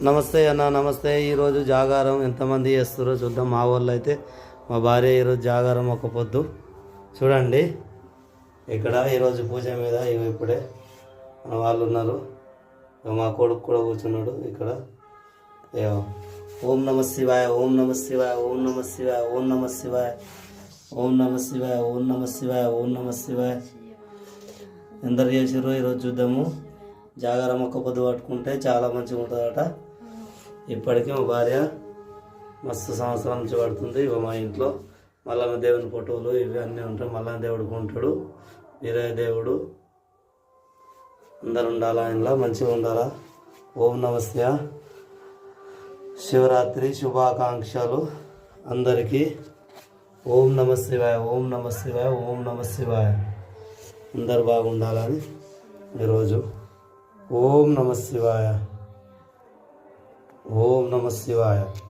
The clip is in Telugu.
నమస్తే అన్న, నమస్తే. ఈరోజు జాగారం ఎంతమంది చేస్తారో చూద్దాం. మా వాళ్ళు అయితే మా భార్య ఈరోజు జాగారం ఒక పొద్దు చూడండి. ఇక్కడ ఈరోజు పూజ మీద ఇప్పుడే మన వాళ్ళు ఉన్నారు. మా కొడుకు కూడా కూర్చున్నాడు ఇక్కడ. ఓం నమ శివాయ, ఓం నమ శివాయ, ఓం నమ శివాయ, ఓం నమ శివాయ, ఓం నమ శివాయ, ఓం నమ శివాయ, ఓం నమ శివాయ. ఎందరు చేసారో ఈరోజు చూద్దాము. జాగారం ఒక్క పొద్దు పట్టుకుంటే చాలా మంచిగా ఉంటుందట. ఇప్పటికీ మా భార్య మస్తు సంవత్సరం నుంచి పడుతుంది. మా ఇంట్లో మల్లన్న దేవుని ఫోటోలు ఇవి అన్నీ ఉంటాయి. మల్లన్న దేవుడికి ఉంటాడు, వీరయ్య దేవుడు. అందరు ఉండాలా, ఇంట్లో మంచిగా ఉండాలా. ఓం నమస్తే. శివరాత్రి శుభాకాంక్షలు అందరికీ. ఓం నమ శివాయ, ఓం నమ శివాయ, ఓం నమ శివాయ. అందరు బాగుండాలని ఈరోజు ఓం నమ శివాయ, ఓం నమ శివాయ.